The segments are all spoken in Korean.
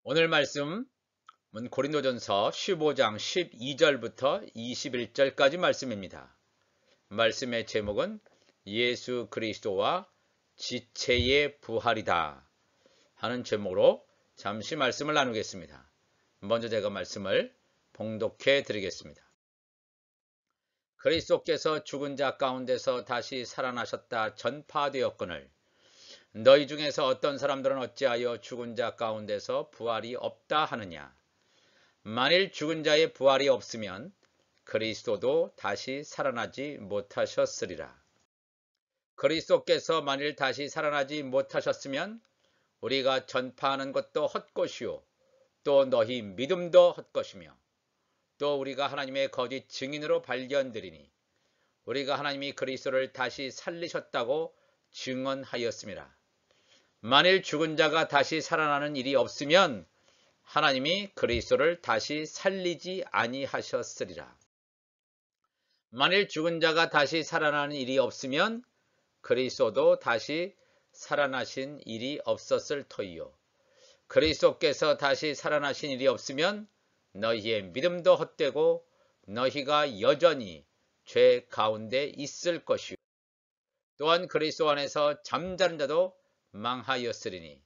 오늘 말씀은 고린도전서 15장 12절부터 21절까지 말씀입니다. 말씀의 제목은 예수 그리스도와 지체의 부활이다 하는 제목으로 잠시 말씀을 나누겠습니다. 먼저 제가 말씀을 봉독해 드리겠습니다. 그리스도께서 죽은 자 가운데서 다시 살아나셨다 전파되었거늘 너희 중에서 어떤 사람들은 어찌하여 죽은 자 가운데서 부활이 없다 하느냐. 만일 죽은 자의 부활이 없으면 그리스도도 다시 살아나지 못하셨으리라. 그리스도께서 만일 다시 살아나지 못하셨으면 우리가 전파하는 것도 헛것이요 또 너희 믿음도 헛것이며 또 우리가 하나님의 거짓 증인으로 발견되리니 우리가 하나님이 그리스도를 다시 살리셨다고 증언하였음이라. 만일 죽은 자가 다시 살아나는 일이 없으면 하나님이 그리스도를 다시 살리지 아니하셨으리라. 만일 죽은 자가 다시 살아나는 일이 없으면 그리스도도 다시 살아나신 일이 없었을 터이요. 그리스도께서 다시 살아나신 일이 없으면 너희의 믿음도 헛되고 너희가 여전히 죄 가운데 있을 것이요. 또한 그리스도 안에서 잠자는 자도 망하였으리니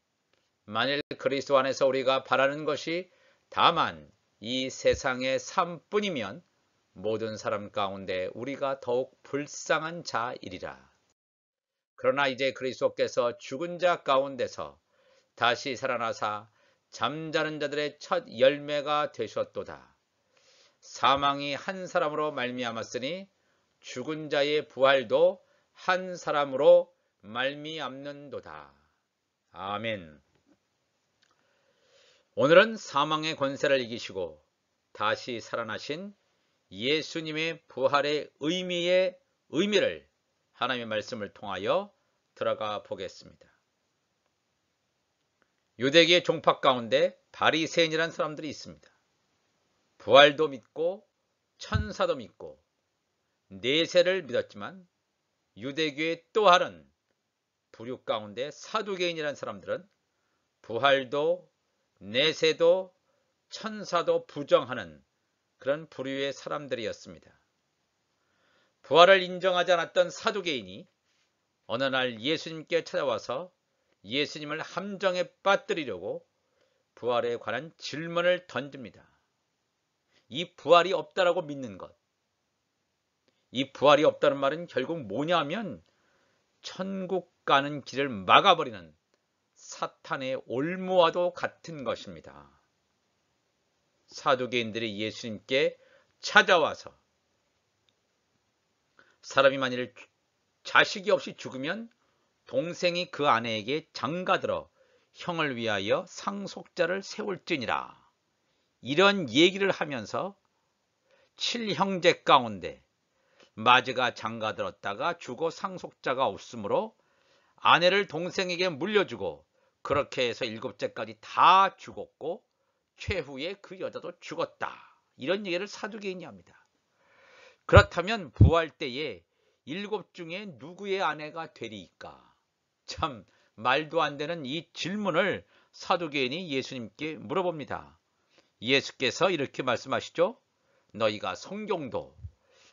만일 그리스도 안에서 우리가 바라는 것이 다만 이 세상의 삶뿐이면 모든 사람 가운데 우리가 더욱 불쌍한 자이리라. 그러나 이제 그리스도께서 죽은 자 가운데서 다시 살아나사 잠자는 자들의 첫 열매가 되셨도다. 사망이 한 사람으로 말미암았으니 죽은 자의 부활도 한 사람으로 말미암는도다. 아멘. 오늘은 사망의 권세를 이기시고 다시 살아나신 예수님의 부활의 의미를 하나님의 말씀을 통하여 들어가 보겠습니다. 유대계의 종파 가운데 바리새인이라는 사람들이 있습니다. 부활도 믿고 천사도 믿고 내세를 믿었지만 유대교의 또 다른 부류 가운데 사두개인이라는 사람들은 부활도 내세도 천사도 부정하는 그런 부류의 사람들이었습니다. 부활을 인정하지 않았던 사두개인이 어느 날 예수님께 찾아와서 예수님을 함정에 빠뜨리려고 부활에 관한 질문을 던집니다. 이 부활이 없다라고 믿는 것. 이 부활이 없다는 말은 결국 뭐냐면 천국 가는 길을 막아버리는 사탄의 올무와도 같은 것입니다. 사두개인들이 예수님께 찾아와서 사람이 만일 자식이 없이 죽으면 동생이 그 아내에게 장가들어 형을 위하여 상속자를 세울지니라. 이런 얘기를 하면서 7형제 가운데 마지가 장가들었다가 죽어 상속자가 없으므로 아내를 동생에게 물려주고 그렇게 해서 7째까지 다 죽었고 최후에 그 여자도 죽었다. 이런 얘기를 사두개인이 합니다. 그렇다면 부활 때에 7 중에 누구의 아내가 되리까? 참 말도 안 되는 이 질문을 사두개인이 예수님께 물어봅니다. 예수께서 이렇게 말씀하시죠. 너희가 성경도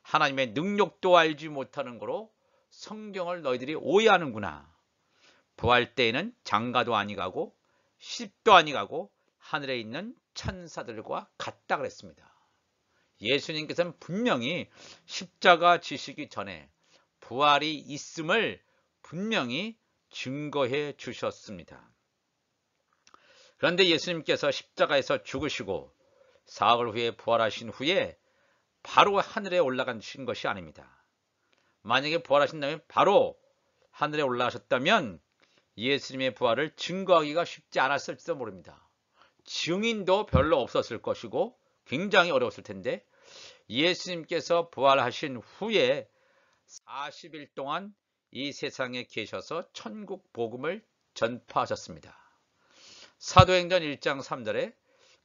하나님의 능력도 알지 못하는 거로 성경을 너희들이 오해하는구나. 부활 때에는 장가도 아니가고 시집도 아니가고 하늘에 있는 천사들과 같다 그랬습니다. 예수님께서는 분명히 십자가 지시기 전에 부활이 있음을 분명히 증거해 주셨습니다. 그런데 예수님께서 십자가에서 죽으시고 사흘 후에 부활하신 후에 바로 하늘에 올라가신 것이 아닙니다. 만약에 부활하신 다음에 바로 하늘에 올라가셨다면 예수님의 부활을 증거하기가 쉽지 않았을지도 모릅니다. 증인도 별로 없었을 것이고 굉장히 어려웠을 텐데 예수님께서 부활하신 후에 40일 동안 이 세상에 계셔서 천국 복음을 전파하셨습니다. 사도행전 1장 3절에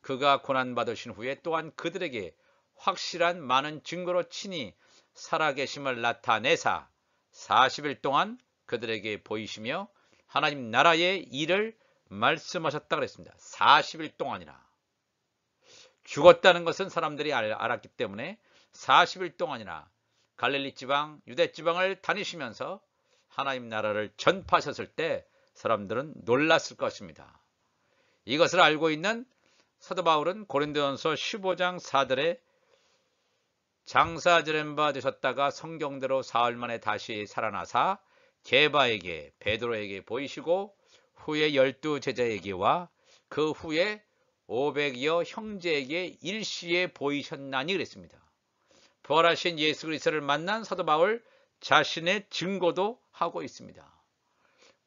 그가 고난받으신 후에 또한 그들에게 확실한 많은 증거로 친히 살아계심을 나타내사 40일 동안 그들에게 보이시며 하나님 나라의 일을 말씀하셨다 그랬습니다. 40일 동안이나. 죽었다는 것은 사람들이 알았기 때문에 40일 동안이나 갈릴리 지방, 유대 지방을 다니시면서 하나님 나라를 전파하셨을 때 사람들은 놀랐을 것입니다. 이것을 알고 있는 사도 바울은 고린도전서 15장 4절에 장사 지낸 바 되셨다가 성경대로 사흘 만에 다시 살아나사 게바에게 베드로에게 보이시고 후에 12 제자에게와 그 후에 500여 형제에게 일시에 보이셨나니 그랬습니다. 부활하신 예수 그리스도를 만난 사도 바울 자신의 증거도 하고 있습니다.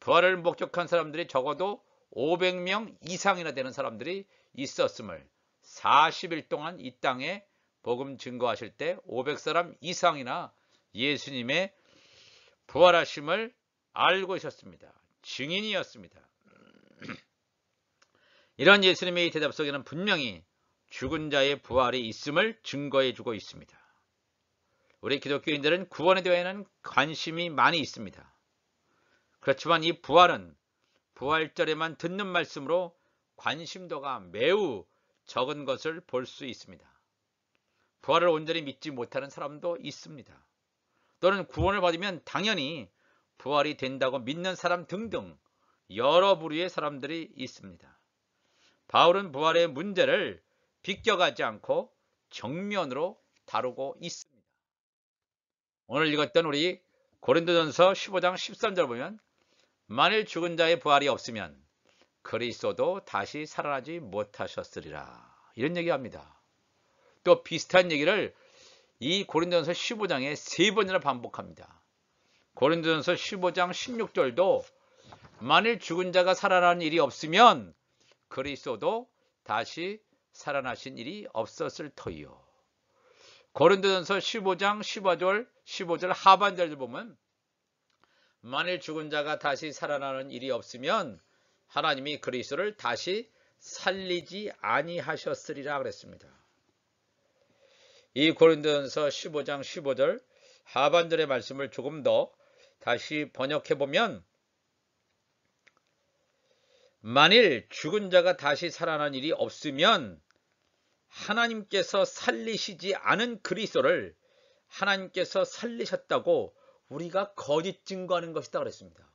부활을 목격한 사람들이 적어도 500명 이상이나 되는 사람들이 있었음을 40일 동안 이 땅에 복음 증거하실 때 500사람 이상이나 예수님의 부활하심을 알고 있었습니다. 증인이었습니다. 이런 예수님의 대답 속에는 분명히 죽은 자의 부활이 있음을 증거해 주고 있습니다. 우리 기독교인들은 구원에 대해서는 관심이 많이 있습니다. 그렇지만 이 부활은 부활절에만 듣는 말씀으로 관심도가 매우 적은 것을 볼 수 있습니다. 부활을 온전히 믿지 못하는 사람도 있습니다. 또는 구원을 받으면 당연히 부활이 된다고 믿는 사람 등등 여러 부류의 사람들이 있습니다. 바울은 부활의 문제를 비껴가지 않고 정면으로 다루고 있습니다. 오늘 읽었던 우리 고린도전서 15장 13절 보면 만일 죽은 자의 부활이 없으면 그리스도도 다시 살아나지 못하셨으리라. 이런 얘기합니다. 또 비슷한 얘기를 이 고린도전서 15장에 3번이나 반복합니다. 고린도전서 15장 16절도 만일 죽은 자가 살아나는 일이 없으면 그리스도도 다시 살아나신 일이 없었을 터이요. 고린도전서 15장 15절 하반절을 보면 만일 죽은 자가 다시 살아나는 일이 없으면 하나님이 그리스도를 다시 살리지 아니하셨으리라 그랬습니다. 이 고린도전서 15장 15절 하반절의 말씀을 조금 더 다시 번역해 보면 만일 죽은 자가 다시 살아나는 일이 없으면 하나님께서 살리시지 않은 그리스도를 하나님께서 살리셨다고 우리가 거짓 증거하는 것이다 그랬습니다.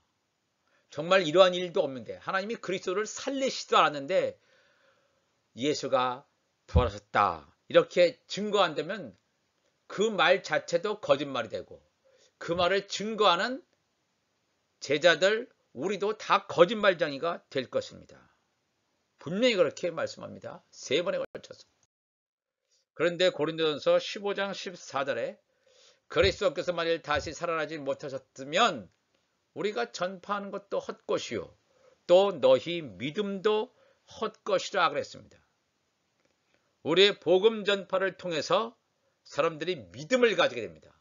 정말 이러한 일도 없는데 하나님이 그리스도를 살리시지도 않았는데 예수가 부활하셨다 이렇게 증거한다면 그 말 자체도 거짓말이 되고 그 말을 증거하는 제자들 우리도 다 거짓말쟁이가 될 것입니다. 분명히 그렇게 말씀합니다. 3번에 걸쳐서. 그런데 고린도전서 15장 14절에 그리스도께서 만일 다시 살아나지 못하셨으면 우리가 전파하는 것도 헛것이요 또 너희 믿음도 헛것이라 그랬습니다. 우리의 복음 전파를 통해서 사람들이 믿음을 가지게 됩니다.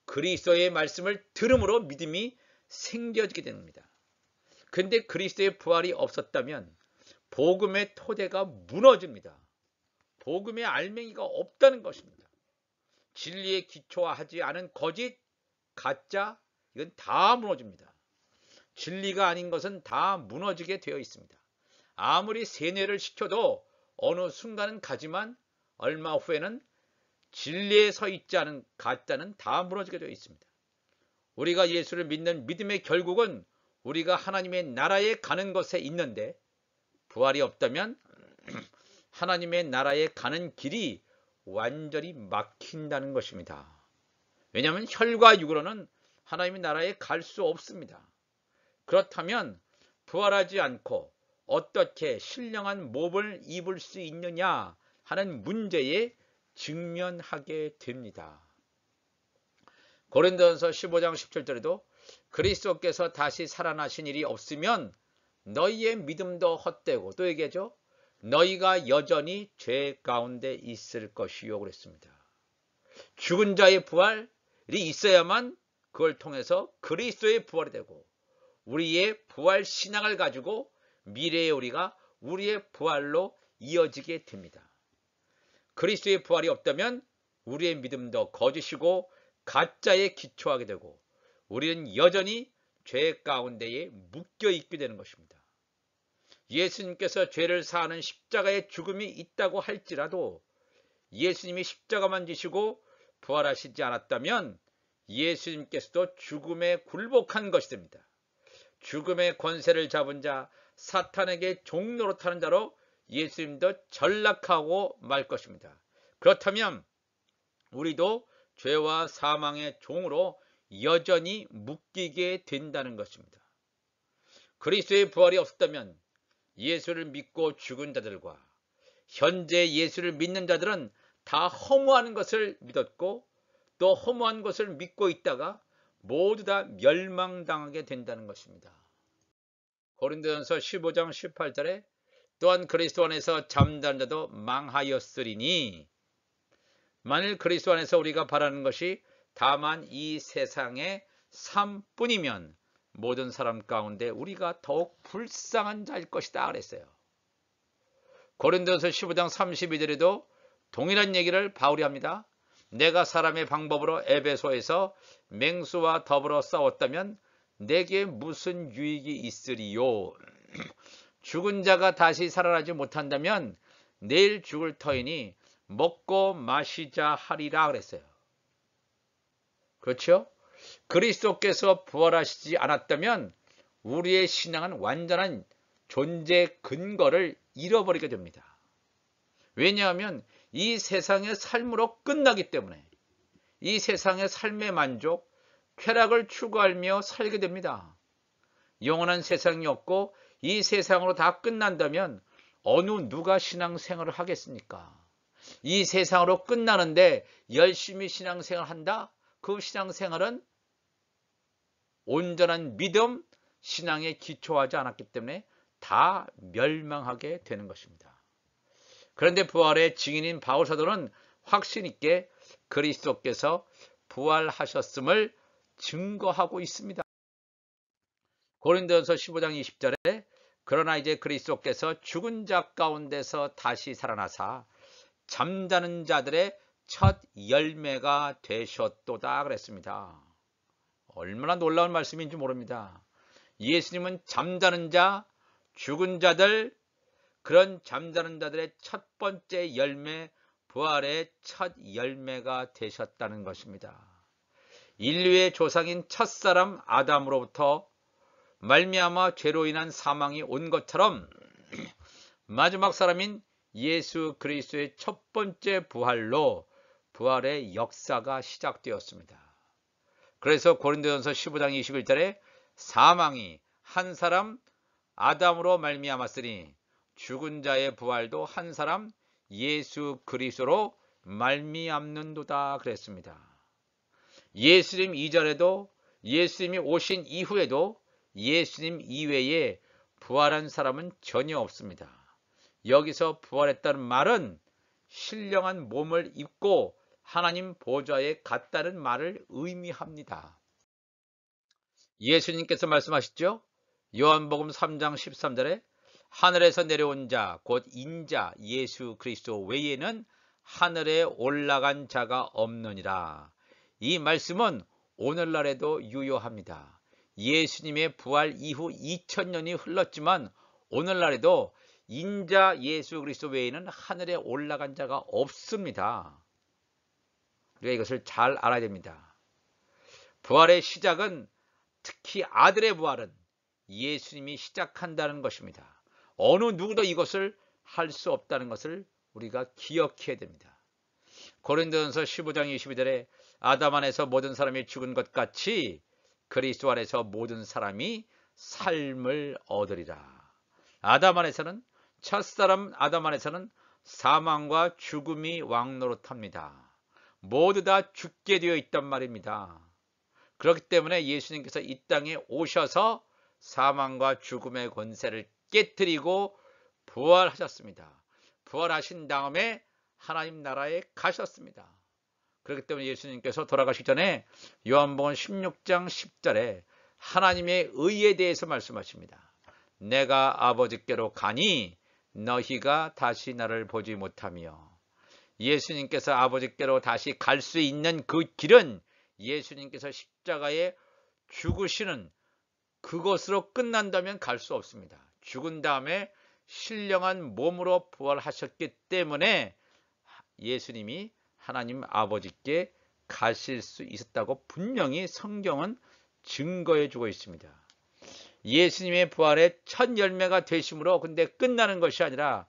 그리스도의 말씀을 들음으로 믿음이 생겨지게 됩니다. 그런데 그리스도의 부활이 없었다면 복음의 토대가 무너집니다. 복음의 알맹이가 없다는 것입니다. 진리에 기초하지 않은 거짓, 가짜 이건 다 무너집니다. 진리가 아닌 것은 다 무너지게 되어 있습니다. 아무리 세뇌를 시켜도 어느 순간은 가지만 얼마 후에는 진리에 서 있지 않은 가짜는 다 무너지게 되어 있습니다. 우리가 예수를 믿는 믿음의 결국은 우리가 하나님의 나라에 가는 것에 있는데 부활이 없다면 하나님의 나라에 가는 길이 완전히 막힌다는 것입니다. 왜냐하면 혈과 육으로는 하나님의 나라에 갈 수 없습니다. 그렇다면 부활하지 않고 어떻게 신령한 몸을 입을 수 있느냐 하는 문제에 직면하게 됩니다. 고린도전서 15장 17절에도 그리스도께서 다시 살아나신 일이 없으면 너희의 믿음도 헛되고 또 얘기하죠. 너희가 여전히 죄 가운데 있을 것이요 그랬습니다. 죽은 자의 부활이 있어야만 그걸 통해서 그리스도의 부활이 되고 우리의 부활 신앙을 가지고 미래의 우리가 우리의 부활로 이어지게 됩니다. 그리스도의 부활이 없다면 우리의 믿음도 거짓이고 가짜에 기초하게 되고 우리는 여전히 죄 가운데에 묶여 있게 되는 것입니다. 예수님께서 죄를 사하는 십자가의 죽음이 있다고 할지라도 예수님이 십자가만 지시고 부활하시지 않았다면 예수님께서도 죽음에 굴복한 것이 됩니다. 죽음의 권세를 잡은 자, 사탄에게 종노릇하는 자로 예수님도 전락하고 말 것입니다. 그렇다면 우리도 죄와 사망의 종으로 여전히 묶이게 된다는 것입니다. 그리스도의 부활이 없었다면 예수를 믿고 죽은 자들과 현재 예수를 믿는 자들은 다 허무하는 것을 믿었고 또 허무한 것을 믿고 있다가 모두 다 멸망당하게 된다는 것입니다. 고린도전서 15장 18절에 또한 그리스도 안에서 잠자는 자도 망하였으리니 만일 그리스도 안에서 우리가 바라는 것이 다만 이 세상의 삶뿐이면 모든 사람 가운데 우리가 더욱 불쌍한 자일 것이다 그랬어요. 고린도전서 15장 32절에도 동일한 얘기를 바울이 합니다. 내가 사람의 방법으로 에베소에서 맹수와 더불어 싸웠다면 내게 무슨 유익이 있으리요. 죽은 자가 다시 살아나지 못한다면 내일 죽을 터이니 먹고 마시자 하리라 그랬어요. 그렇죠? 그리스도께서 부활하시지 않았다면 우리의 신앙은 완전한 존재 근거를 잃어버리게 됩니다. 왜냐하면 이 세상의 삶으로 끝나기 때문에 이 세상의 삶의 만족, 쾌락을 추구하며 살게 됩니다. 영원한 세상이 없고 이 세상으로 다 끝난다면 어느 누가 신앙생활을 하겠습니까? 이 세상으로 끝나는데 열심히 신앙생활을 한다? 그 신앙생활은 온전한 믿음, 신앙에 기초하지 않았기 때문에 다 멸망하게 되는 것입니다. 그런데 부활의 증인인 바울 사도는 확신 있게 그리스도께서 부활하셨음을 증거하고 있습니다. 고린도전서 15장 20절에 그러나 이제 그리스도께서 죽은 자 가운데서 다시 살아나사 잠자는 자들의 첫 열매가 되셨도다 그랬습니다. 얼마나 놀라운 말씀인지 모릅니다. 예수님은 잠자는 자, 죽은 자들, 그런 잠자는 자들의 첫 번째 열매, 부활의 첫 열매가 되셨다는 것입니다. 인류의 조상인 첫사람 아담으로부터 말미암아 죄로 인한 사망이 온 것처럼 마지막 사람인 예수 그리스도의 첫 번째 부활로 부활의 역사가 시작되었습니다. 그래서 고린도전서 15장 21절에 사망이 한 사람 아담으로 말미암았으니 죽은 자의 부활도 한 사람 예수 그리스도로 말미암는도다 그랬습니다. 예수님 이전에도 예수님이 오신 이후에도 예수님 이외에 부활한 사람은 전혀 없습니다. 여기서 부활했다는 말은 신령한 몸을 입고 하나님 보좌에 갔다는 말을 의미합니다. 예수님께서 말씀하셨죠? 요한복음 3장 13절에 하늘에서 내려온 자, 곧 인자 예수 그리스도 외에는 하늘에 올라간 자가 없느니라. 이 말씀은 오늘날에도 유효합니다. 예수님의 부활 이후 2000년이 흘렀지만 오늘날에도 인자 예수 그리스도 외에는 하늘에 올라간 자가 없습니다. 우리가 이것을 잘 알아야 됩니다. 부활의 시작은 특히 아들의 부활은 예수님이 시작한다는 것입니다. 어느 누구도 이것을 할 수 없다는 것을 우리가 기억해야 됩니다. 고린도전서 15장 22절에 아담 안에서 모든 사람이 죽은 것 같이 그리스도 안에서 모든 사람이 삶을 얻으리라. 아담 안에서는 첫사람 아담 안에서는 사망과 죽음이 왕노릇합니다. 모두 다 죽게 되어 있단 말입니다. 그렇기 때문에 예수님께서 이 땅에 오셔서 사망과 죽음의 권세를 깨뜨리고 부활하셨습니다. 부활하신 다음에 하나님 나라에 가셨습니다. 그렇기 때문에 예수님께서 돌아가시기 전에 요한복음 16장 10절에 하나님의 의에 대해서 말씀하십니다. 내가 아버지께로 가니 너희가 다시 나를 보지 못하며, 예수님께서 아버지께로 다시 갈 수 있는 그 길은 예수님께서 십자가에 죽으시는 그것으로 끝난다면 갈 수 없습니다. 죽은 다음에 신령한 몸으로 부활하셨기 때문에 예수님이 하나님 아버지께 가실 수 있었다고 분명히 성경은 증거해 주고 있습니다. 예수님의 부활의 첫 열매가 되심으로 근데 끝나는 것이 아니라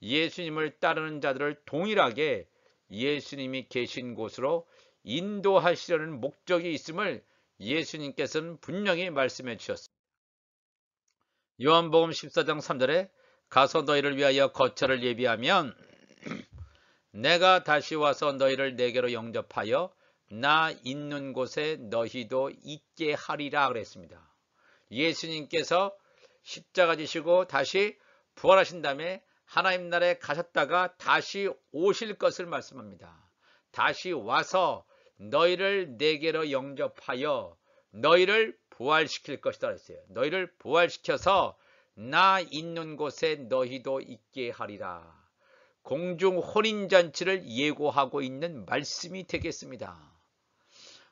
예수님을 따르는 자들을 동일하게 예수님이 계신 곳으로 인도하시려는 목적이 있음을 예수님께서는 분명히 말씀해 주셨습니다. 요한복음 14장 3절에 가서 너희를 위하여 거처를 예비하면 내가 다시 와서 너희를 내게로 영접하여 나 있는 곳에 너희도 있게 하리라 그랬습니다. 예수님께서 십자가 지시고 다시 부활하신 다음에 하나님 나라에 가셨다가 다시 오실 것을 말씀합니다. 다시 와서 너희를 내게로 영접하여 너희를 부활시킬 것이다 그랬어요. 너희를 부활시켜서 나 있는 곳에 너희도 있게 하리라. 공중 혼인잔치를 예고하고 있는 말씀이 되겠습니다.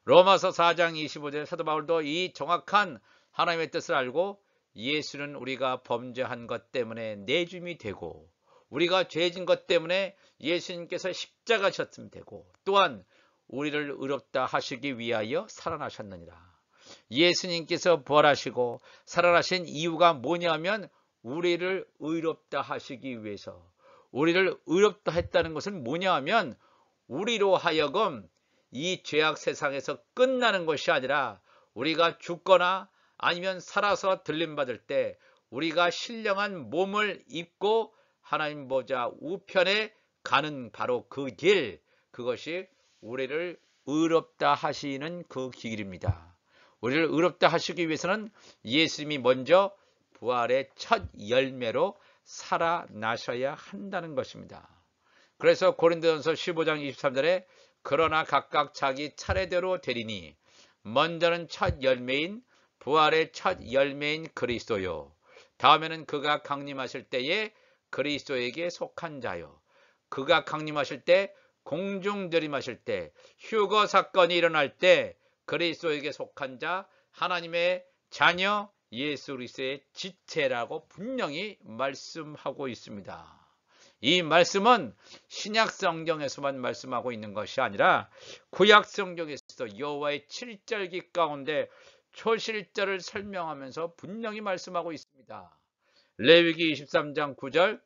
로마서 4장 25절 사도 바울도 이 정확한 하나님의 뜻을 알고 예수는 우리가 범죄한 것 때문에 내줌이 되고 우리가 죄진 것 때문에 예수님께서 십자가 졌으면 되고 또한 우리를 의롭다 하시기 위하여 살아나셨느니라. 예수님께서 부활하시고 살아나신 이유가 뭐냐면 우리를 의롭다 하시기 위해서. 우리를 의롭다 했다는 것은 뭐냐 하면 우리로 하여금 이 죄악 세상에서 끝나는 것이 아니라 우리가 죽거나 아니면 살아서 들림받을 때 우리가 신령한 몸을 입고 하나님 보좌 우편에 가는 바로 그 길, 그것이 우리를 의롭다 하시는 그 길입니다. 우리를 의롭다 하시기 위해서는 예수님이 먼저 부활의 첫 열매로 살아나셔야 한다는 것입니다. 그래서 고린도전서 15장 23절에 그러나 각각 자기 차례대로 되리니 먼저는 첫 열매인 부활의 첫 열매인 그리스도요. 다음에는 그가 강림하실 때에 그리스도에게 속한 자요. 그가 강림하실 때 공중 들임하실 때 휴거 사건이 일어날 때 그리스도에게 속한 자 하나님의 자녀 예수 그리스도의 지체라고 분명히 말씀하고 있습니다. 이 말씀은 신약 성경에서만 말씀하고 있는 것이 아니라 구약 성경에서도 여호와의 7절기 가운데 초실절을 설명하면서 분명히 말씀하고 있습니다. 레위기 23장 9절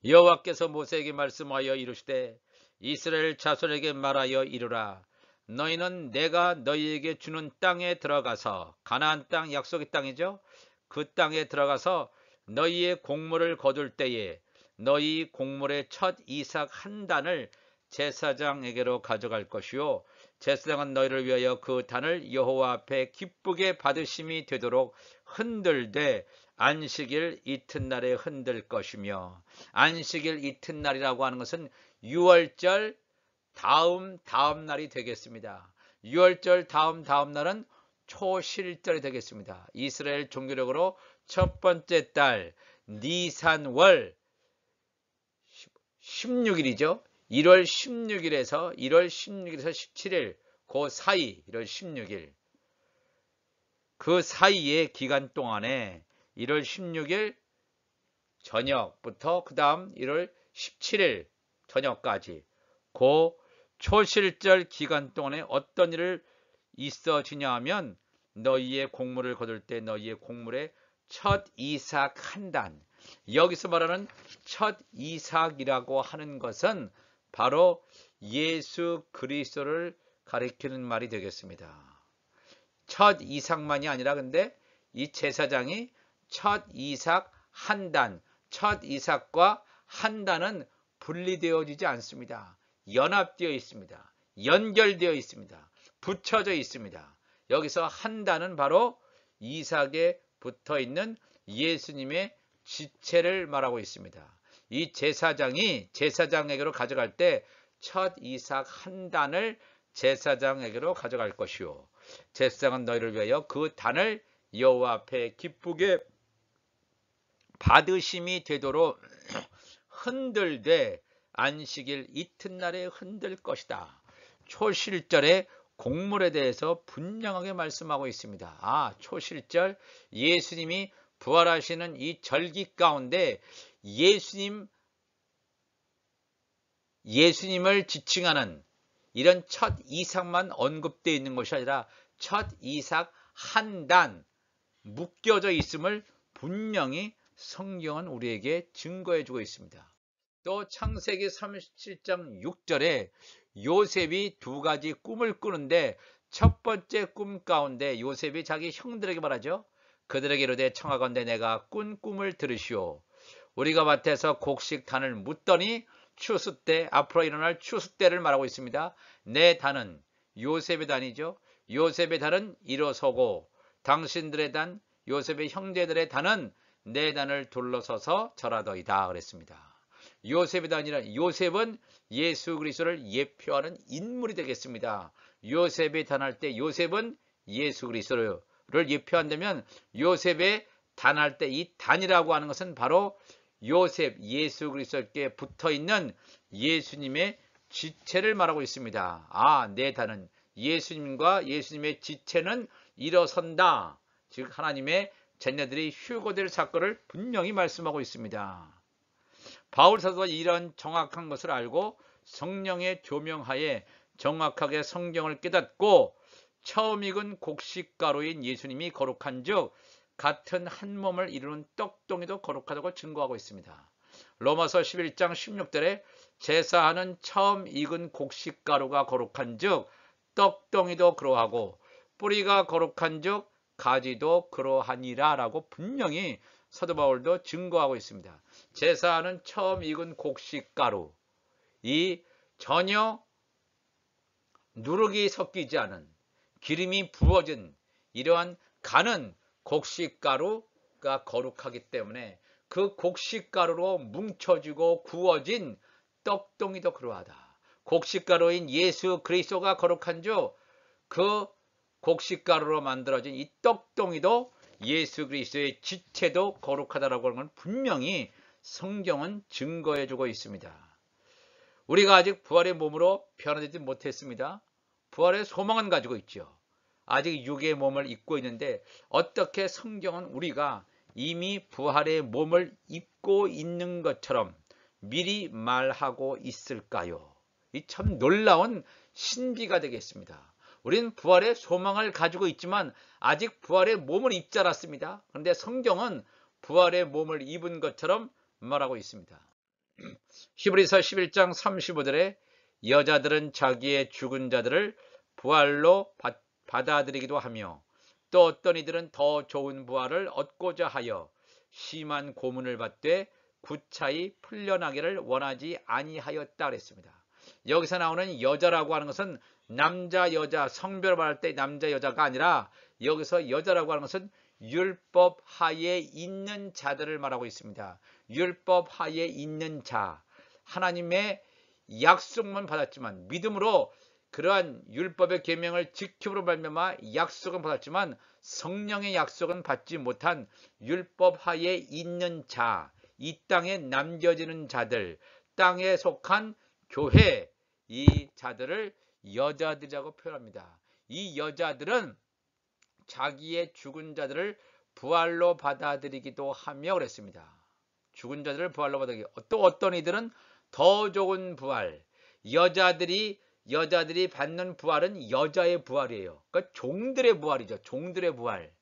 여호와께서 모세에게 말씀하여 이르시되 이스라엘 자손에게 말하여 이르라 너희는 내가 너희에게 주는 땅에 들어가서 가나안 땅 약속의 땅이죠. 그 땅에 들어가서 너희의 곡물을 거둘 때에 너희 곡물의 첫 이삭 한 단을 제사장에게로 가져갈 것이요 제사장은 너희를 위하여 그 단을 여호와 앞에 기쁘게 받으심이 되도록 흔들되 안식일 이튿날에 흔들 것이며 안식일 이튿날이라고 하는 것은 6월절 다음 날이 되겠습니다. 6월절 다음 날은 초실절이 되겠습니다. 이스라엘 종교력으로 첫 번째 달 니산월 16일이죠. 1월 16일에서 17일 그 사이 1월 16일 그 사이의 기간 동안에 1월 16일 저녁부터 그 다음 1월 17일 저녁까지 그 초실절 기간 동안에 어떤 일을 있어지냐 하면 너희의 곡물을 거둘 때 너희의 곡물의 첫 이삭 한 단 여기서 말하는 첫 이삭이라고 하는 것은 바로 예수 그리스도를 가리키는 말이 되겠습니다. 첫 이삭만이 아니라 근데 이 제사장이 첫 이삭 한 단, 첫 이삭과 한 단은 분리되어지지 않습니다. 연합되어 있습니다. 연결되어 있습니다. 붙여져 있습니다. 여기서 한 단은 바로 이삭에 붙어 있는 예수님의 지체를 말하고 있습니다. 이 제사장이 제사장에게로 가져갈 때 첫 이삭 한 단을 제사장에게로 가져갈 것이요. 제사장은 너희를 위하여 그 단을 여호와 앞에 기쁘게 받으심이 되도록 흔들되 안식일 이튿날에 흔들 것이다. 초실절의 곡물에 대해서 분명하게 말씀하고 있습니다. 초실절 예수님이 부활하시는 이 절기 가운데 예수님을 지칭하는 이런 첫 이삭만 언급되어 있는 것이 아니라 첫 이삭 한 단 묶여져 있음을 분명히 성경은 우리에게 증거해 주고 있습니다. 또 창세기 37장 6절에 요셉이 두 가지 꿈을 꾸는데 첫 번째 꿈 가운데 요셉이 자기 형들에게 말하죠. 그들에게 이르되 청하건대 내가 꾼 꿈을 들으시오. 우리가 밭에서 곡식 단을 묻더니 추수 때, 앞으로 일어날 추수 때를 말하고 있습니다. 내 단은 요셉의 단이죠. 요셉의 단은 일어서고 당신들의 단, 요셉의 형제들의 단은 내 단을 둘러서서 절하더이다 그랬습니다. 요셉의 단이라 요셉은 예수 그리스도를 예표하는 인물이 되겠습니다. 요셉의 단할 때 요셉은 예수 그리스도를 예표한다면 요셉의 단할 때 이 단이라고 하는 것은 바로 요셉 예수 그리스도께 붙어있는 예수님의 지체를 말하고 있습니다. 내 단은 예수님과 예수님의 지체는 일어선다. 즉 하나님의 자녀들이 휴거될 사건을 분명히 말씀하고 있습니다. 바울 사도가 이런 정확한 것을 알고 성령의 조명하에 정확하게 성경을 깨닫고 처음 익은 곡식가루인 예수님이 거룩한 즉 같은 한 몸을 이루는 떡동이도 거룩하다고 증거하고 있습니다. 로마서 11장 16절에 제사하는 처음 익은 곡식가루가 거룩한 즉 떡동이도 그러하고 뿌리가 거룩한 즉 가지도 그러하니라 라고 분명히 사도 바울도 증거하고 있습니다. 제사하는 처음 익은 곡식가루, 이 전혀 누룩이 섞이지 않은 기름이 부어진 이러한 가는 곡식가루가 거룩하기 때문에 그 곡식가루로 뭉쳐지고 구워진 떡동이도 그러하다. 곡식가루인 예수 그리스도가 거룩한 줄 그 곡식가루로 만들어진 이 떡동이도 예수 그리스도의 지체도 거룩하다라고 하는 건 분명히 성경은 증거해 주고 있습니다. 우리가 아직 부활의 몸으로 변화되지 못했습니다. 부활의 소망은 가지고 있죠. 아직 육의 몸을 입고 있는데 어떻게 성경은 우리가 이미 부활의 몸을 입고 있는 것처럼 미리 말하고 있을까요? 이 참 놀라운 신비가 되겠습니다. 우리는 부활의 소망을 가지고 있지만 아직 부활의 몸을 입지 않았습니다. 그런데 성경은 부활의 몸을 입은 것처럼 말하고 있습니다. 히브리서 11장 35절에 여자들은 자기의 죽은 자들을 부활로 받아들이기도 하며 또 어떤 이들은 더 좋은 부활을 얻고자 하여 심한 고문을 받되 구차히 풀려나기를 원하지 아니하였다 그랬습니다. 여기서 나오는 여자라고 하는 것은 남자 여자 성별을 말할 때 남자 여자가 아니라 여기서 여자라고 하는 것은 율법 하에 있는 자들을 말하고 있습니다. 율법 하에 있는 자, 하나님의 약속만 받았지만 믿음으로 그러한 율법의 계명을 지킴으로 말미암아 약속은 받았지만 성령의 약속은 받지 못한 율법 하에 있는 자, 이 땅에 남겨지는 자들, 땅에 속한 교회, 이 자들을 여자들이라고 표현합니다. 이 여자들은 자기의 죽은 자들을 부활로 받아들이기도 하며 그랬습니다. 죽은 자들을 부활로 받아들이기. 또 어떤 이들은 더 좋은 부활, 여자들이 받는 부활은 여자의 부활이에요. 그러니까 종들의 부활이죠. 종들의 부활.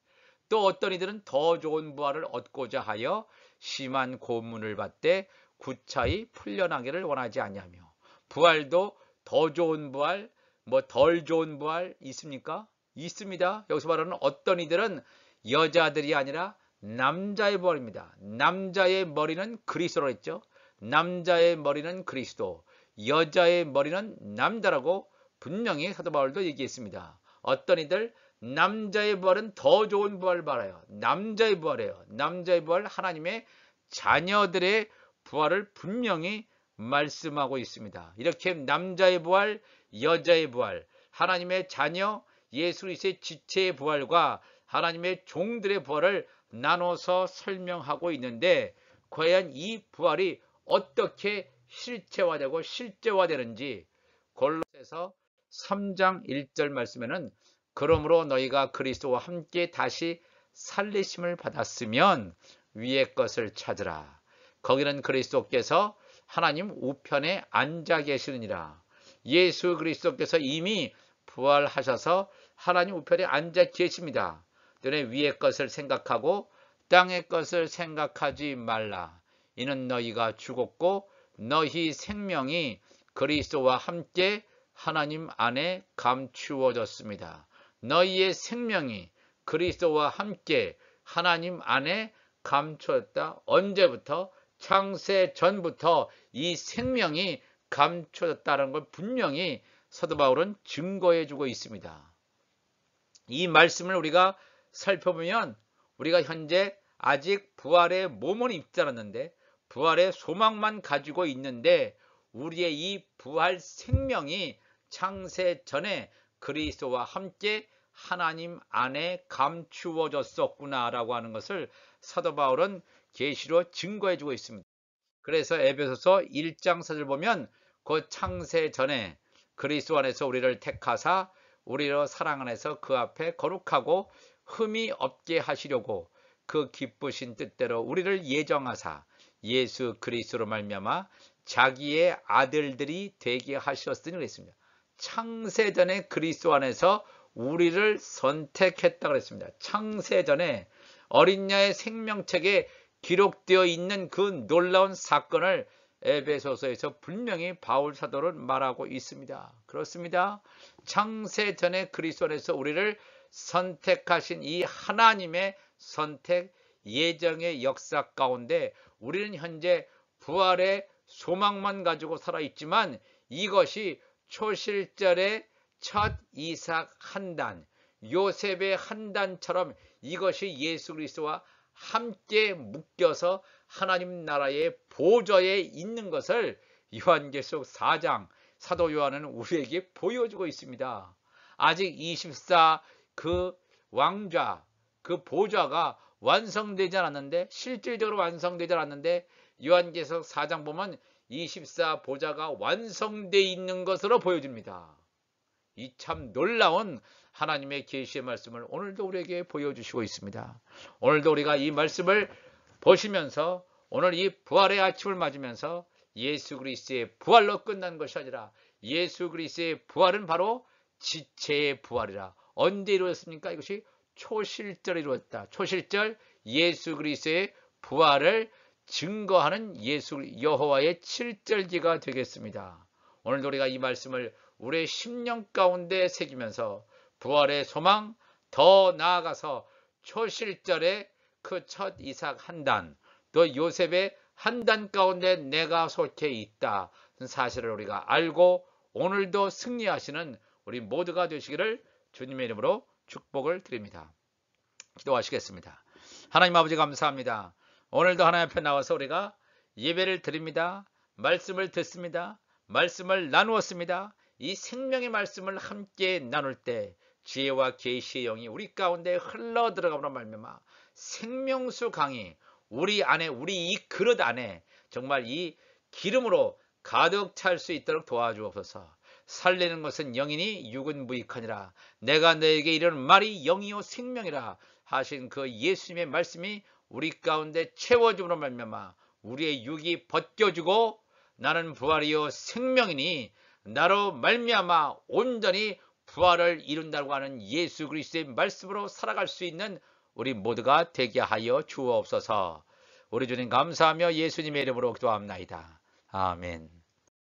또 어떤 이들은 더 좋은 부활을 얻고자 하여 심한 고문을 받되 구차히 풀려나기를 원하지 아니하며. 부활도 더 좋은 부활, 뭐 덜 좋은 부활 있습니까? 있습니다. 여기서 말하는 어떤 이들은 여자들이 아니라 남자의 부활입니다. 남자의 머리는 그리스도로 했죠. 남자의 머리는 그리스도, 여자의 머리는 남자라고 분명히 사도 바울도 얘기했습니다. 어떤 이들 남자의 부활은 더 좋은 부활을 말해요. 남자의 부활이에요. 남자의 부활, 하나님의 자녀들의 부활을 분명히 말씀하고 있습니다. 이렇게 남자의 부활, 여자의 부활, 하나님의 자녀, 예수 그리스도의 지체의 부활과 하나님의 종들의 부활을 나눠서 설명하고 있는데 과연 이 부활이 어떻게 실체화되고 실제화되는지 골로새서 3장 1절 말씀에는 그러므로 너희가 그리스도와 함께 다시 살리심을 받았으면 위의 것을 찾으라. 거기는 그리스도께서 하나님 우편에 앉아 계시느니라. 예수 그리스도께서 이미 부활하셔서 하나님 우편에 앉아 계십니다. 너네 위의 것을 생각하고 땅의 것을 생각하지 말라. 이는 너희가 죽었고 너희 생명이 그리스도와 함께 하나님 안에 감추어졌습니다. 너희의 생명이 그리스도와 함께 하나님 안에 감추어졌다. 언제부터? 창세 전부터 이 생명이 감춰졌다는 걸 분명히 사도 바울은 증거해 주고 있습니다. 이 말씀을 우리가 살펴보면 우리가 현재 아직 부활의 몸은 입지 않았는데 부활의 소망만 가지고 있는데 우리의 이 부활 생명이 창세 전에 그리스도와 함께 하나님 안에 감추어졌었구나라고 하는 것을 사도 바울은 계시로 증거해 주고 있습니다. 그래서 에베소서 1장 4절 보면 그 창세 전에 그리스도 안에서 우리를 택하사 우리로 사랑 안에서 그 앞에 거룩하고 흠이 없게 하시려고 그 기쁘신 뜻대로 우리를 예정하사 예수 그리스도로 말미암아 자기의 아들들이 되게 하셨으니 그랬습니다. 창세전에 그리스도 안에서 우리를 선택했다고 그랬습니다. 창세전에 어린 양의 생명책에 기록되어 있는 그 놀라운 사건을 에베소서에서 분명히 바울 사도는 말하고 있습니다. 그렇습니다. 창세전에 그리스도 안에서 우리를 선택하신 이 하나님의 선택 예정의 역사 가운데 우리는 현재 부활의 소망만 가지고 살아있지만 이것이 초실절의 첫 이삭 한 단, 요셉의 한 단처럼 이것이 예수 그리스도와 함께 묶여서 하나님 나라의 보좌에 있는 것을 요한계시록 4장 사도 요한은 우리에게 보여주고 있습니다. 아직 24 그 왕좌, 그 보좌가 완성되지 않았는데 실질적으로 완성되지 않았는데 요한계시록 4장 보면 24 보좌가 완성되어 있는 것으로 보여집니다. 이 참 놀라운 하나님의 계시의 말씀을 오늘도 우리에게 보여주시고 있습니다. 오늘도 우리가 이 말씀을 보시면서 오늘 이 부활의 아침을 맞으면서 예수 그리스도의 부활로 끝난 것이 아니라 예수 그리스도의 부활은 바로 지체의 부활이라. 언제 이루어졌습니까? 이것이 초실절에 이루어졌다. 초실절 예수 그리스도의 부활을 증거하는 예수 여호와의 칠절기가 되겠습니다. 오늘도 우리가 이 말씀을 우리의 심령 가운데 새기면서 부활의 소망, 더 나아가서 초실절의 그 첫 이삭 한 단, 또 요셉의 한 단 가운데 내가 속해 있다 사실을 우리가 알고 오늘도 승리하시는 우리 모두가 되시기를 주님의 이름으로 축복을 드립니다. 기도하시겠습니다. 하나님 아버지 감사합니다. 오늘도 하나님 앞에 나와서 우리가 예배를 드립니다. 말씀을 듣습니다. 말씀을 나누었습니다. 이 생명의 말씀을 함께 나눌 때 지혜와 계시의 영이 우리 가운데 흘러 들어가므로 말미암아 생명수 강이 우리 안에 우리 이 그릇 안에 정말 이 기름으로 가득 찰 수 있도록 도와주옵소서. 살리는 것은 영이니 육은 무익하니라. 내가 너에게 이르는 말이 영이요 생명이라 하신 그 예수님의 말씀이 우리 가운데 채워줌으로 말미암아 우리의 육이 벗겨지고 나는 부활이요 생명이니 나로 말미암아 온전히 부활을 이룬다고 하는 예수 그리스도의 말씀으로 살아갈 수 있는 우리 모두가 되게 하여 주옵소서. 우리 주님 감사하며 예수님의 이름으로 기도합나이다. 아멘.